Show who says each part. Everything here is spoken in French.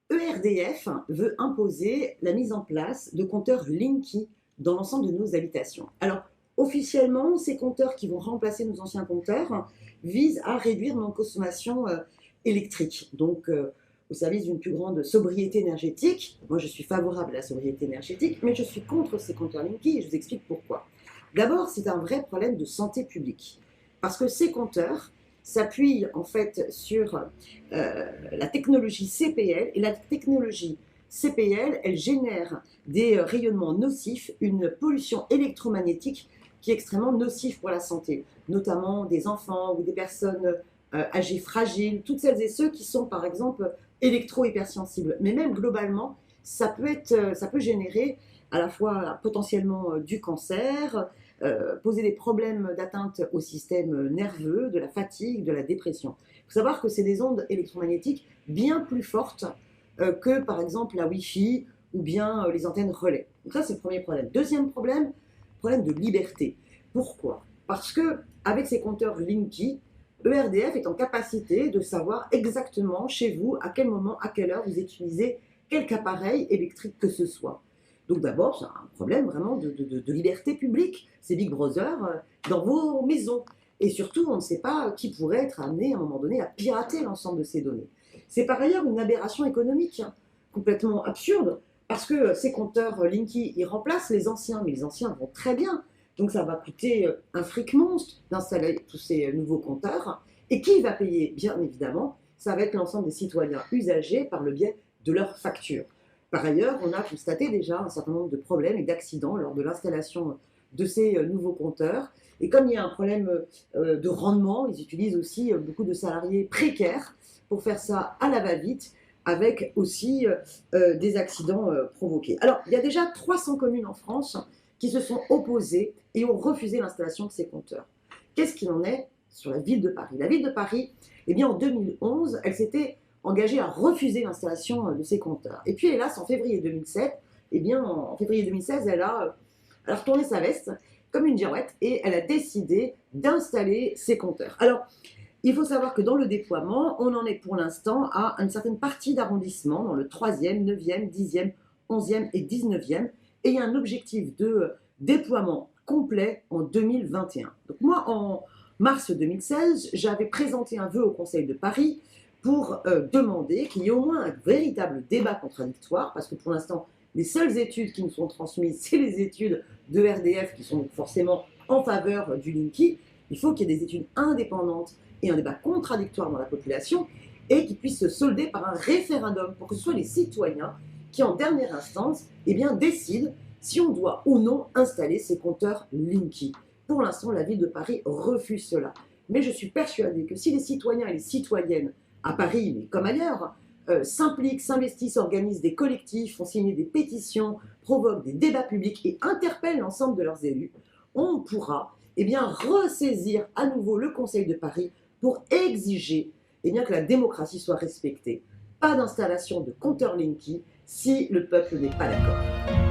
Speaker 1: ERDF veut imposer la mise en place de compteurs Linky dans l'ensemble de nos habitations. Alors, officiellement, ces compteurs qui vont remplacer nos anciens compteurs visent à réduire nos consommations électriques, donc au service d'une plus grande sobriété énergétique. Moi, je suis favorable à la sobriété énergétique, mais je suis contre ces compteurs Linky et je vous explique pourquoi. D'abord, c'est un vrai problème de santé publique, parce que ces compteurs s'appuie en fait sur la technologie CPL, et la technologie CPL, elle génère des rayonnements nocifs, une pollution électromagnétique qui est extrêmement nocive pour la santé, notamment des enfants ou des personnes âgées fragiles, toutes celles et ceux qui sont par exemple électro-hypersensibles. Mais même globalement, ça peut générer à la fois potentiellement du cancer, poser des problèmes d'atteinte au système nerveux, de la fatigue, de la dépression. Il faut savoir que c'est des ondes électromagnétiques bien plus fortes que par exemple la Wi-Fi ou bien les antennes relais. Donc ça, c'est le premier problème. Deuxième problème, problème de liberté. Pourquoi? Parce que avec ces compteurs Linky, ERDF est en capacité de savoir exactement chez vous à quel moment, à quelle heure vous utilisez quelque appareil électrique que ce soit. Donc d'abord, c'est un problème vraiment de liberté publique. C'est Big Brother dans vos maisons. Et surtout, on ne sait pas qui pourrait être amené à un moment donné à pirater l'ensemble de ces données. C'est par ailleurs une aberration économique, complètement absurde, parce que ces compteurs Linky, ils remplacent les anciens, mais les anciens vont très bien. Donc ça va coûter un fric monstre d'installer tous ces nouveaux compteurs. Et qui va payer? Bien évidemment, ça va être l'ensemble des citoyens usagers par le biais de leurs factures. Par ailleurs, on a constaté déjà un certain nombre de problèmes et d'accidents lors de l'installation de ces nouveaux compteurs. Et comme il y a un problème de rendement, ils utilisent aussi beaucoup de salariés précaires pour faire ça à la va-vite, avec aussi des accidents provoqués. Alors, il y a déjà 300 communes en France qui se sont opposées et ont refusé l'installation de ces compteurs. Qu'est-ce qu'il en est sur la ville de Paris? La ville de Paris, eh bien, en 2011, elle s'était engagée à refuser l'installation de ces compteurs. Et puis, hélas, en février 2007, eh bien, en février 2016, elle a retourné sa veste comme une girouette et elle a décidé d'installer ces compteurs. Alors, il faut savoir que dans le déploiement, on en est pour l'instant à une certaine partie d'arrondissement, dans le 3e, 9e, 10e, 11e et 19e, et il y a un objectif de déploiement complet en 2021. Donc moi, en mars 2016, j'avais présenté un vœu au Conseil de Paris pour demander qu'il y ait au moins un véritable débat contradictoire, parce que pour l'instant, les seules études qui nous sont transmises, c'est les études de RDF qui sont forcément en faveur du Linky. Il faut qu'il y ait des études indépendantes et un débat contradictoire dans la population et qui puisse se solder par un référendum pour que ce soit les citoyens qui, en dernière instance, eh bien, décident si on doit ou non installer ces compteurs Linky. Pour l'instant, la ville de Paris refuse cela. Mais je suis persuadée que si les citoyens et les citoyennes à Paris, mais comme ailleurs, s'impliquent, s'investissent, organisent des collectifs, font signer des pétitions, provoquent des débats publics et interpellent l'ensemble de leurs élus, on pourra eh bien, ressaisir à nouveau le Conseil de Paris pour exiger eh bien, que la démocratie soit respectée. Pas d'installation de compteurs Linky si le peuple n'est pas d'accord.